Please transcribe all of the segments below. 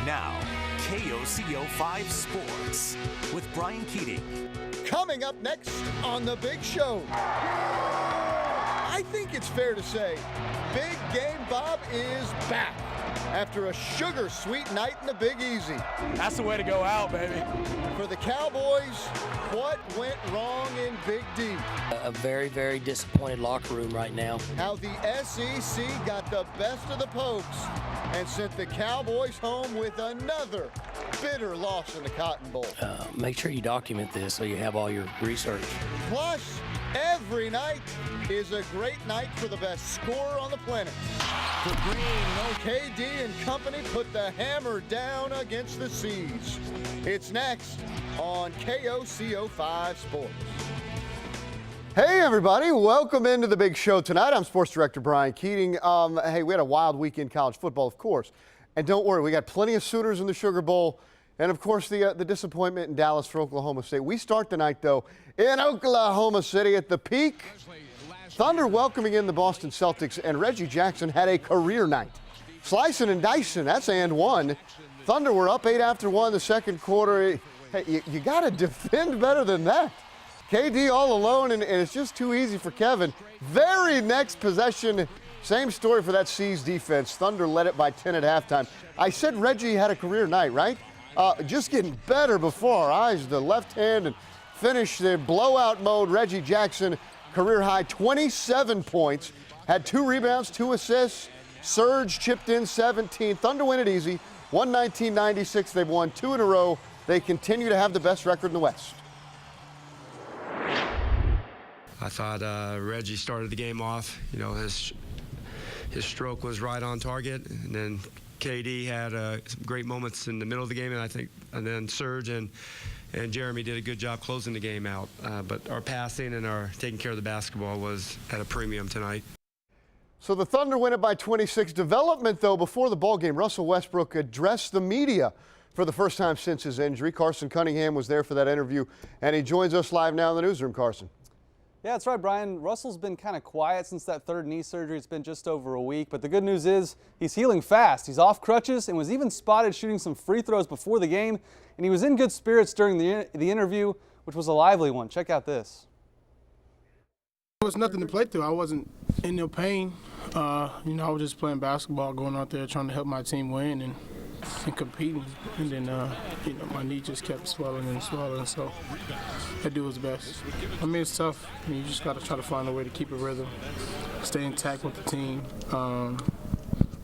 Now, KOCO 5 Sports with Brian Keating. Coming up next on The Big Show. I think it's fair to say Big Game Bob is back after a sugar-sweet night in the Big Easy. That's the way to go out, baby. For the Cowboys, what went wrong in Big D? A very, very disappointed locker room right now. How the SEC got the best of the Pokes and sent the Cowboys home with another bitter loss in the Cotton Bowl. Make sure you document this so you have all your research. Plus, every night is a great night for the best scorer on the planet. The Green, KD and company put the hammer down against the Seas. It's next on KOCO 5 Sports. Hey everybody, welcome into the Big Show tonight. I'm Sports Director Brian Keating. Hey, we had a wild week in college football, of course. And don't worry, we got plenty of Sooners in the Sugar Bowl. And of course, the disappointment in Dallas for Oklahoma State. We start the night, though, in Oklahoma City at the Peak. Thunder welcoming in the Boston Celtics, and Reggie Jackson had a career night. Slicing and dicing, that's and one. Thunder were up 8 after 1 the second quarter. Hey, you got to defend better than that. KD all alone, and it's just too easy for Kevin. Very next possession, same story for that Seas defense. Thunder led it by 10 at halftime. I said Reggie had a career night, right? Just getting better before our eyes. The left hand and finish the blowout mode. Reggie Jackson, career high 27 points, had 2 rebounds, 2 assists. Serge chipped in 17. Thunder win it easy, 119-96. They've won 2 in a row. They continue to have the best record in the West. I thought Reggie started the game off. You know, his stroke was right on target, and then KD had some great moments in the middle of the game, and then Serge and Jeremy did a good job closing the game out. But our passing and our taking care of the basketball was at a premium tonight. So the Thunder win it by 26. Development, though, before the ball game, Russell Westbrook addressed the media for the first time since his injury. Carson Cunningham was there for that interview, and he joins us live now in the newsroom. Carson. Yeah, that's right, Brian. Russell's been kind of quiet since that third knee surgery. It's been just over a week, but the good news is he's healing fast. He's off crutches and was even spotted shooting some free throws before the game, and he was in good spirits during the interview, which was a lively one. Check out this. It was nothing to play through. I wasn't in no pain. I was just playing basketball, going out there trying to help my team win and competing. And then, my knee just kept swelling and swelling, so I do his best. I mean, it's tough. You just got to try to find a way to keep a rhythm, stay intact with the team,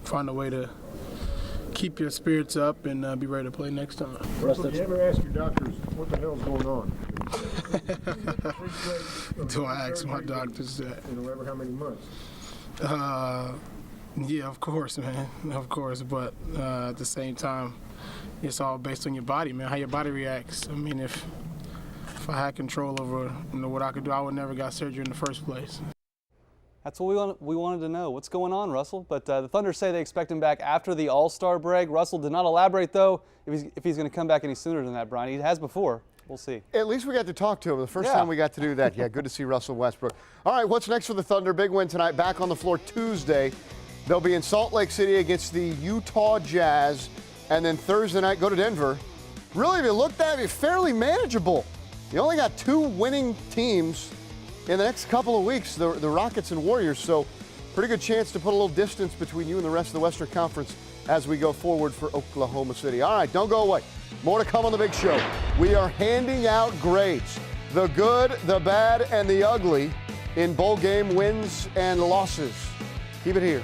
find a way to keep your spirits up and be ready to play next time. Russell, you ever ask your doctors what the hell's going on? Do I ask my doctors that? Ever how many months? Yeah, of course, man. Of course, but at the same time, it's all based on your body, man. How your body reacts. I mean, if I had control over what I could do, I would never got surgery in the first place. That's what we wanted to know. What's going on, Russell? But the Thunder say they expect him back after the All-Star break. Russell did not elaborate, though, if he's going to come back any sooner than that, Brian. He has before. We'll see. At least we got to talk to him the first time we got to do that. Yeah, good to see Russell Westbrook. All right, what's next for the Thunder? Big win tonight, back on the floor Tuesday. They'll be in Salt Lake City against the Utah Jazz, and then Thursday night go to Denver. Really, if you looked at it, fairly manageable. You only got 2 winning teams in the next couple of weeks, the Rockets and Warriors, so pretty good chance to put a little distance between you and the rest of the Western Conference as we go forward for Oklahoma City. All right, don't go away. More to come on the Big Show. We are handing out grades, the good, the bad, and the ugly in bowl game wins and losses. Keep it here.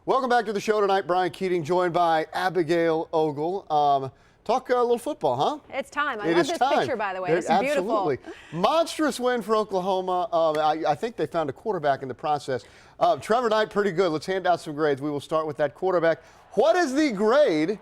Welcome back to the show tonight. Brian Keating joined by Abigail Ogle. Talk a little football, huh? It's time. I love this picture, by the way. This is beautiful. Absolutely. Monstrous win for Oklahoma. I think they found a quarterback in the process. Trevor Knight, pretty good. Let's hand out some grades. We will start with that quarterback. What is the grade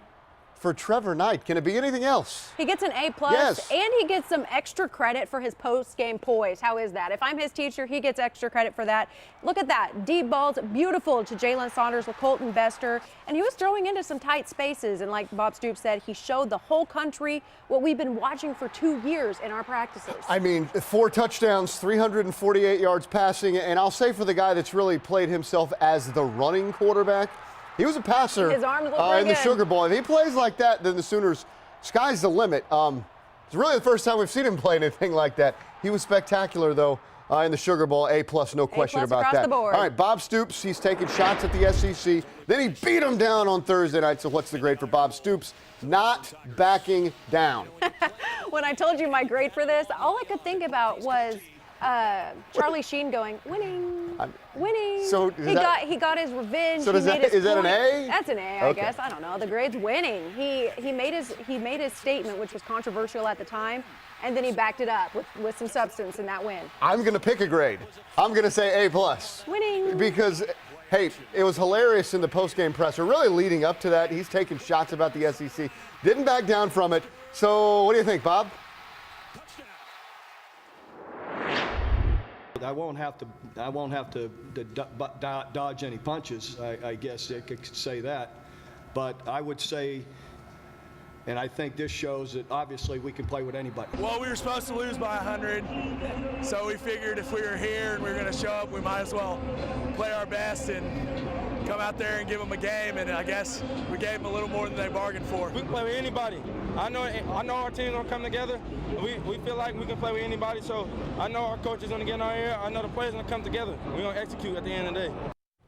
for Trevor Knight? Can it be anything else? He gets an A+, yes. And he gets some extra credit for his post-game poise. How is that? If I'm his teacher, he gets extra credit for that. Look at that. Deep balls, beautiful to Jalen Saunders with Colton Bester. And he was throwing into some tight spaces. And like Bob Stoops said, he showed the whole country what we've been watching for 2 years in our practices. I mean, 4 touchdowns, 348 yards passing. And I'll say for the guy that's really played himself as the running quarterback, he was a passer His arms look pretty in the good. Sugar Bowl. If he plays like that, then the Sooners, sky's the limit. It's really the first time we've seen him play anything like that. He was spectacular, though, in the Sugar Bowl. A+, no question about across that. the board. All right, Bob Stoops, he's taking shots at the SEC. Then he beat him down on Thursday night. So what's the grade for Bob Stoops? Not backing down. When I told you my grade for this, all I could think about was Charlie Sheen going, winning, winning. So he got his revenge. So is that an A? That's an A, I guess. I don't know. The grade's winning. He made his statement, which was controversial at the time, and then he backed it up with some substance in that win. I'm going to pick a grade. I'm going to say A+. Winning. Because, hey, it was hilarious in the postgame presser. Really leading up to that, he's taking shots about the SEC. Didn't back down from it. So what do you think, Bob? I won't have to dodge any punches. I guess I could say that, but I would say, and I think this shows that obviously we can play with anybody. Well, we were supposed to lose by 100, so we figured if we were here and we were going to show up, we might as well play our best and come out there and give them a game. And I guess we gave them a little more than they bargained for. We can play with anybody. I know our team's gonna come together. We feel like we can play with anybody, so I know our coach is gonna get in our ear. I know the players are gonna come together. We're gonna execute at the end of the day.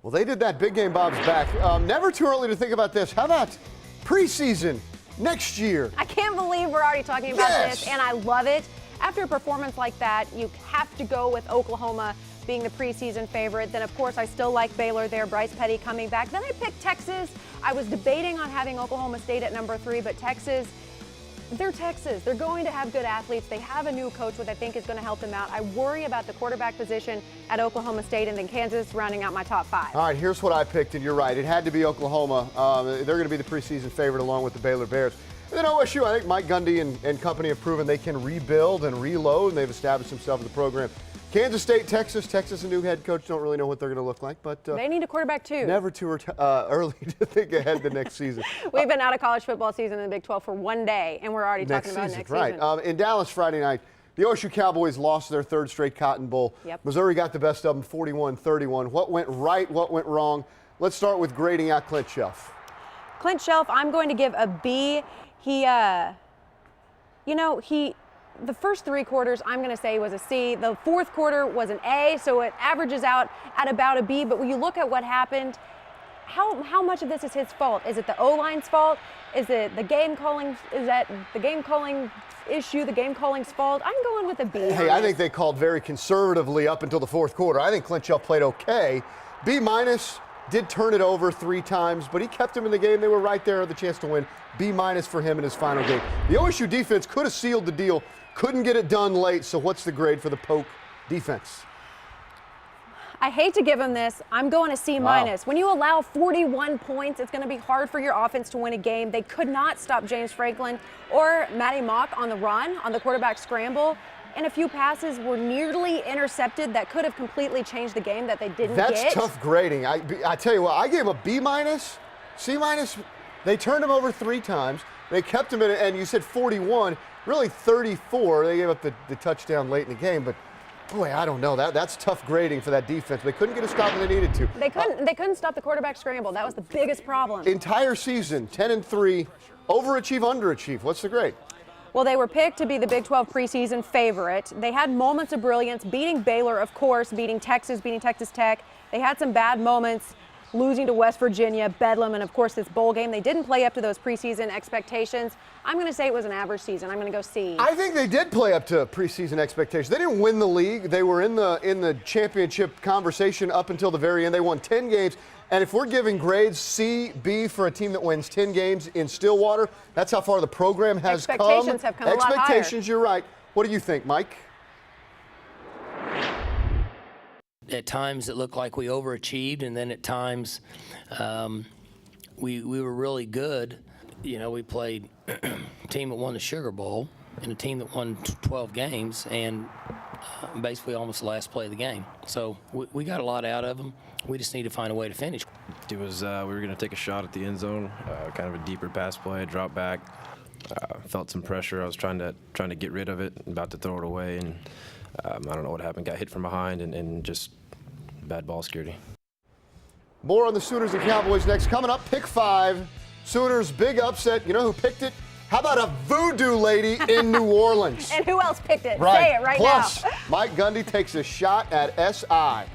Well, they did that. Big game Bob's back. Never too early to think about this. How about preseason next year? I can't believe we're already talking about Yes. this, and I love it. After a performance like that, you have to go with Oklahoma being the preseason favorite. Then, of course, I still like Baylor there, Bryce Petty coming back. Then I picked Texas. I was debating on having Oklahoma State at number 3, but Texas, they're Texas. They're going to have good athletes. They have a new coach, which I think is going to help them out. I worry about the quarterback position at Oklahoma State, and then Kansas rounding out my top 5. All right, here's what I picked, and you're right. It had to be Oklahoma. They're going to be the preseason favorite along with the Baylor Bears. And then OSU, I think Mike Gundy and company have proven they can rebuild and reload, and they've established themselves in the program. Kansas State, Texas, a new head coach. Don't really know what they're going to look like, but they need a quarterback too. Never too early to think ahead the next season. We've been out of college football season in the Big 12 for 1 day, and we're already talking about next season. Right. In Dallas Friday night, the OSU Cowboys lost their 3rd straight Cotton Bowl. Yep. Missouri got the best of them, 41-31. What went right? What went wrong? Let's start with grading out Clint Shelf. Clint Shelf, I'm going to give a B. The first 3 quarters, I'm going to say was a C. The 4th quarter was an A, so it averages out at about a B. But when you look at what happened, how much of this is his fault? Is it the O-line's fault? Is it the game calling? Is that the game calling issue, the game calling's fault? I'm going with a B. Hey, I think they called very conservatively up until the 4th quarter. I think Clint Shelf played okay. B-, did turn it over 3 times, but he kept them in the game. They were right there with the chance to win. B- for him in his final game. The OSU defense could have sealed the deal, couldn't get it done late, so what's the grade for the Polk defense? I hate to give him this. I'm going to C-. Wow. When you allow 41 points, it's going to be hard for your offense to win a game. They could not stop James Franklin or Matty Mock on the run, on the quarterback scramble. And a few passes were nearly intercepted that could have completely changed the game that they didn't get. That's tough grading. I tell you what, I gave him a B-, C-. They turned him over 3 times. They kept him in it, and you said 41, really 34. They gave up the touchdown late in the game, but boy, I don't know. That's tough grading for that defense. They couldn't get a stop when they needed to. They couldn't stop the quarterback scramble. That was the biggest problem. Entire season, 10-3, overachieve, underachieve. What's the grade? Well, they were picked to be the Big 12 preseason favorite. They had moments of brilliance, beating Baylor, of course, beating Texas Tech. They had some bad moments. losing to West Virginia, Bedlam, and of course this bowl game. They didn't play up to those preseason expectations. I'm going to say it was an average season. I'm going to go C. I think they did play up to preseason expectations. They didn't win the league. They were in the championship conversation up until the very end. They won 10 games. And if we're giving grades C, B for a team that wins 10 games in Stillwater, that's how far the program has come. Expectations have come a lot higher. Expectations, you're right. What do you think, Mike? At times it looked like we overachieved, and then at times we were really good. You know, we played a team that won the Sugar Bowl and a team that won 12 games, and basically almost the last play of the game. So we got a lot out of them. We just need to find a way to finish. It was we were going to take a shot at the end zone, kind of a deeper pass play, drop back. Felt some pressure. I was trying to get rid of it, about to throw it away, and I don't know what happened. Got hit from behind and just bad ball security. More on the Sooners and Cowboys next. Coming up, pick 5. Sooners big upset. You know who picked it? How about a voodoo lady in New Orleans? And who else picked it? Right. Say it right Plus, now. Mike Gundy takes a shot at SI.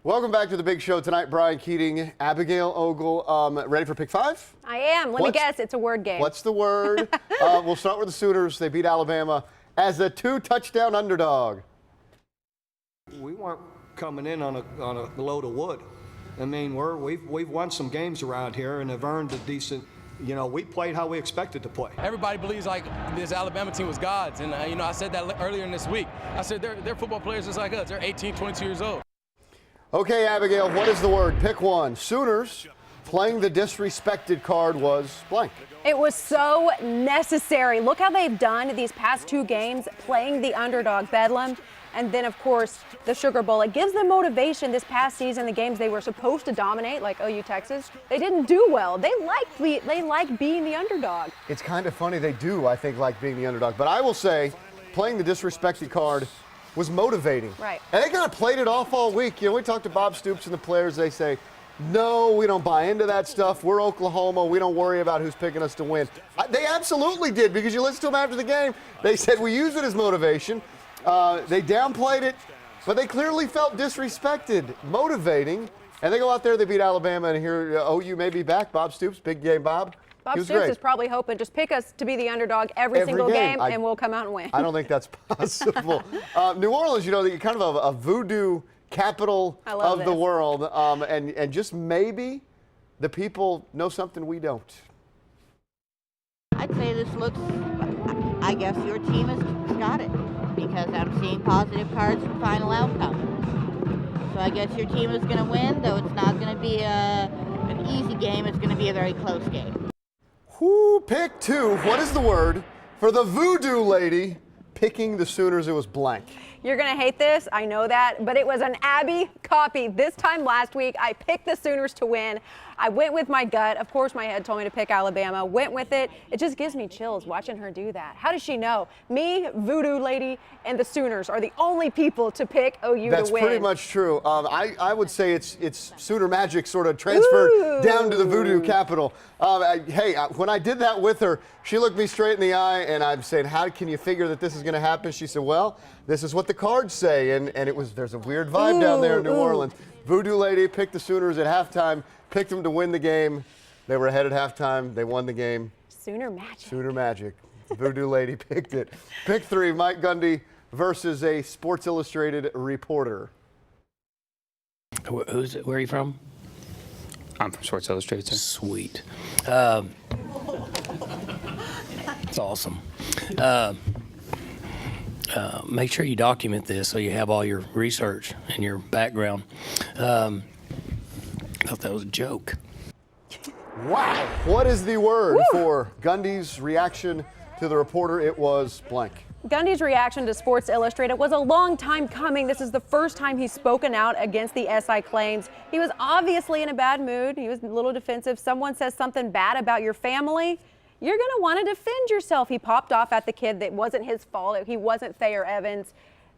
Welcome back to the big show tonight. Brian Keating, Abigail Ogle. Ready for pick 5? I am. Let me guess. It's a word game. What's the word? We'll start with the Sooners. They beat Alabama as a 2-touchdown underdog. We weren't coming in on a load of wood. I mean, we've won some games around here and have earned a decent. You know, we played how we expected to play. Everybody believes like this Alabama team was gods, and you know, I said that earlier in this week. I said they're football players just like us. They're 18, 22 years old. Okay, Abigail, what is the word? Pick 1. Sooners playing the disrespected card was blank. It was so necessary. Look how they've done these past 2 games, playing the underdog Bedlam, and then, of course, the Sugar Bowl. It gives them motivation. This past season, the games they were supposed to dominate, like OU Texas, they didn't do well. They like being the underdog. It's kind of funny. They do, I think, like being the underdog. But I will say, playing the disrespected card was motivating. Right. And they kind of played it off all week. You know, we talked to Bob Stoops and the players. They say, no, we don't buy into that stuff. We're Oklahoma. We don't worry about who's picking us to win. They absolutely did, because you listened to them after the game. They said we use it as motivation. They downplayed it. but they clearly felt disrespected, motivating, and they go out there, they beat Alabama, and here OU may be back. Bob Stoops, big game, Bob. Bob Stoops is probably hoping just pick us to be the underdog every single game and we'll come out and win. I don't think that's possible. New Orleans, you know, you're kind of a voodoo capital of the world, and just maybe the people know something we don't. I'd say this looks, I guess your team has got it because I'm seeing positive cards for final outcome. So I guess your team is going to win, though it's not going to be an easy game. It's going to be a very close game. Who pick two? What is the word for the voodoo lady picking the Sooners? It was blank. You're going to hate this, I know that, but it was an Abby copy. This time last week, I picked the Sooners to win. I went with my gut. Of course, my head told me to pick Alabama. Went with it. It just gives me chills watching her do that. How does she know? Me, Voodoo Lady, and the Sooners are the only people to pick OU to win. That's pretty much true. I would say it's Sooner magic sort of transferred down to the voodoo capital. When I did that with her, she looked me straight in the eye, and I'm saying, how can you figure that this is going to happen? She said, well, this is what the cards say, and there's a weird vibe down there in New Orleans. Voodoo Lady picked the Sooners at halftime, picked them to win the game. They were ahead at halftime. They won the game. Sooner magic. Sooner magic. Voodoo Lady picked it. Pick 3, Mike Gundy versus a Sports Illustrated reporter. Where are you from? I'm from Sports Illustrated, sir. Sweet. It's awesome. Make sure you document this so you have all your research and your background. I thought that was a joke. Wow. What is the word for Gundy's reaction to the reporter? It was blank. Gundy's reaction to Sports Illustrated was a long time coming. This is the first time he's spoken out against the SI claims. He was obviously in a bad mood. He was a little defensive. Someone says something bad about your family, you're going to want to defend yourself. He popped off at the kid that wasn't his fault. He wasn't Thayer Evans.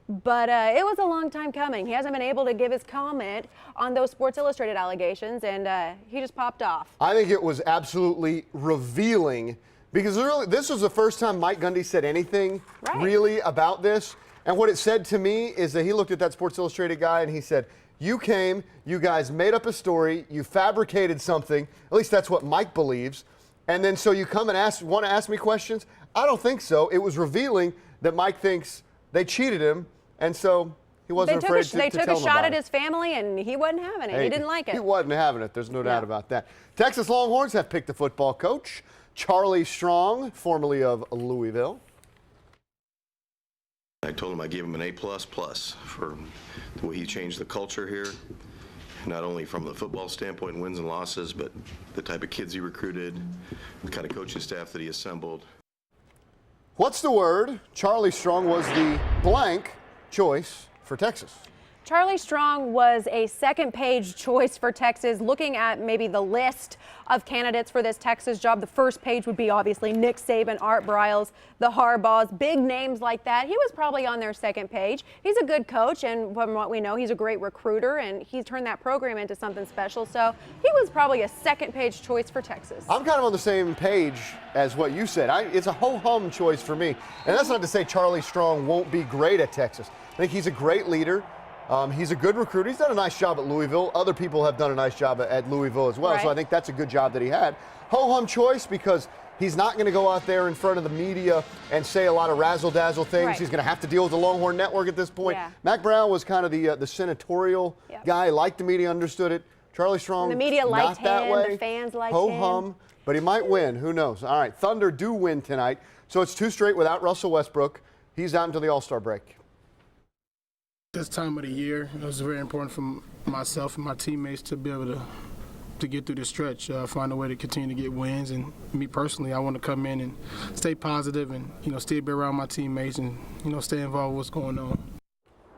But it was a long time coming. He hasn't been able to give his comment on those Sports Illustrated allegations, and he just popped off. I think it was absolutely revealing because really, this was the first time Mike Gundy said anything really about this. And what it said to me is that he looked at that Sports Illustrated guy and he said, you came, you guys made up a story, you fabricated something, at least that's what Mike believes, and then so you come and want to ask me questions? I don't think so. It was revealing that Mike thinks they cheated him, and so he wasn't afraid to tell him about it. They took a shot at his family, and he wasn't having it. He didn't like it. He wasn't having it. There's no doubt about that. Texas Longhorns have picked a football coach, Charlie Strong, formerly of Louisville. I told him I gave him an A++ for the way he changed the culture here, not only from the football standpoint, wins and losses, but the type of kids he recruited, the kind of coaching staff that he assembled. What's the word? Charlie Strong was the blank choice for Texas. Charlie Strong was a second-page choice for Texas. Looking at maybe the list of candidates for this Texas job, the first page would be obviously Nick Saban, Art Briles, the Harbaughs, big names like that. He was probably on their second page. He's a good coach, and from what we know, he's a great recruiter, and he's turned that program into something special. So he was probably a second-page choice for Texas. I'm kind of on the same page as what you said. It's a ho-hum choice for me. And that's not to say Charlie Strong won't be great at Texas. I think he's a great leader. He's a good recruiter. He's done a nice job at Louisville. Other people have done a nice job at Louisville as well. So I think that's a good job that he had. Ho-hum choice because he's not going to go out there in front of the media and say a lot of razzle-dazzle things. He's going to have to deal with the Longhorn Network at this point. Mac Brown was kind of the senatorial guy. Liked the media, understood it. Charlie Strong, the media liked him. That way. The fans liked him. Ho-hum, but he might win. Who knows? All right, Thunder do win tonight. So it's 2 straight without Russell Westbrook. He's out until the All-Star break. This time of the year, it was very important for myself and my teammates to be able to get through the stretch, find a way to continue to get wins. And me personally, I want to come in and stay positive and, still be around my teammates and, stay involved with what's going on.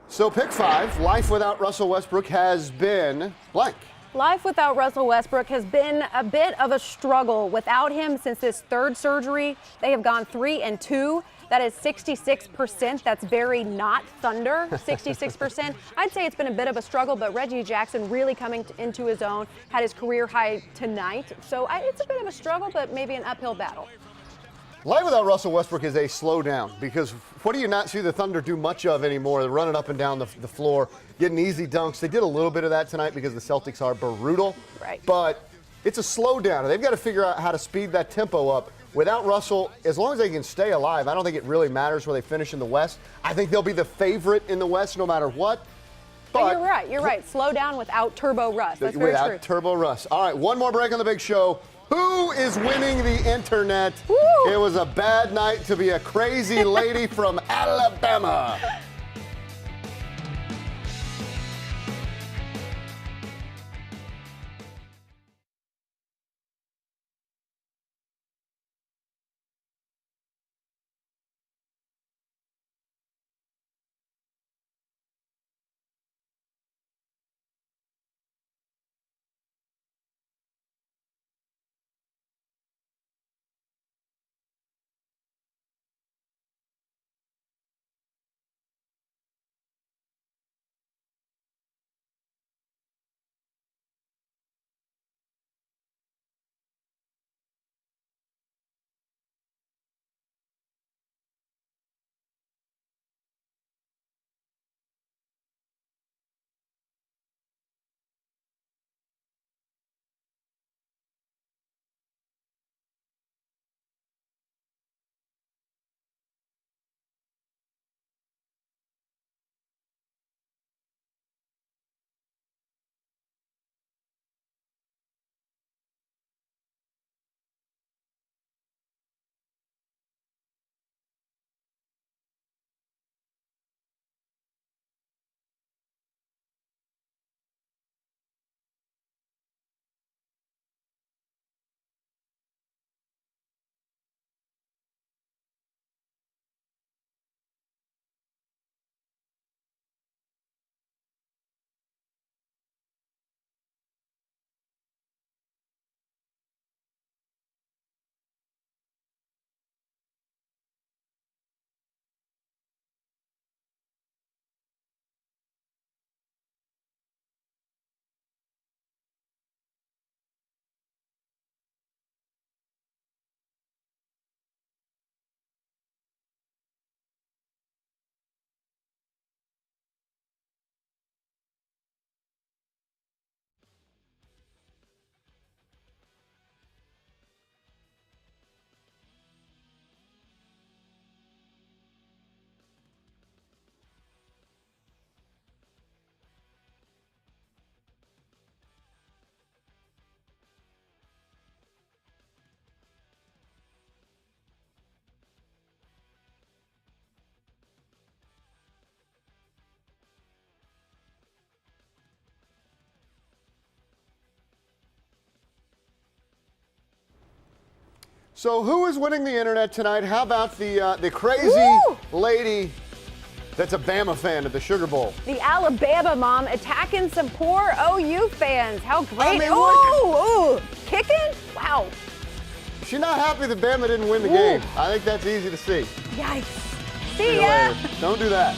So pick 5, life without Russell Westbrook has been blank. Life without Russell Westbrook has been a bit of a struggle. Without him since his 3rd surgery, they have gone 3-2. That is 66%. That's very not Thunder, 66%. I'd say it's been a bit of a struggle, but Reggie Jackson really coming into his own, had his career high tonight. So it's a bit of a struggle, but maybe an uphill battle. Life without Russell Westbrook is a slowdown because what do you not see the Thunder do much of anymore? They're running up and down the floor, getting easy dunks. They did a little bit of that tonight because the Celtics are brutal. Right. But it's a slowdown. They've got to figure out how to speed that tempo up. Without Russell, as long as they can stay alive, I don't think it really matters where they finish in the West. I think they'll be the favorite in the West no matter what. But you're right. You're right. Slow down without Turbo Russ. That's very true. Without Turbo Russ. All right, one more break on the big show. Who is winning the internet? Woo! It was a bad night to be a crazy lady from Alabama. So who is winning the internet tonight? How about the crazy lady that's a Bama fan at the Sugar Bowl? The Alabama mom attacking some poor OU fans. How great. I mean, ooh, kicking? Wow. She's not happy that Bama didn't win the game. I think that's easy to see. Yikes. See ya. Later. Don't do that.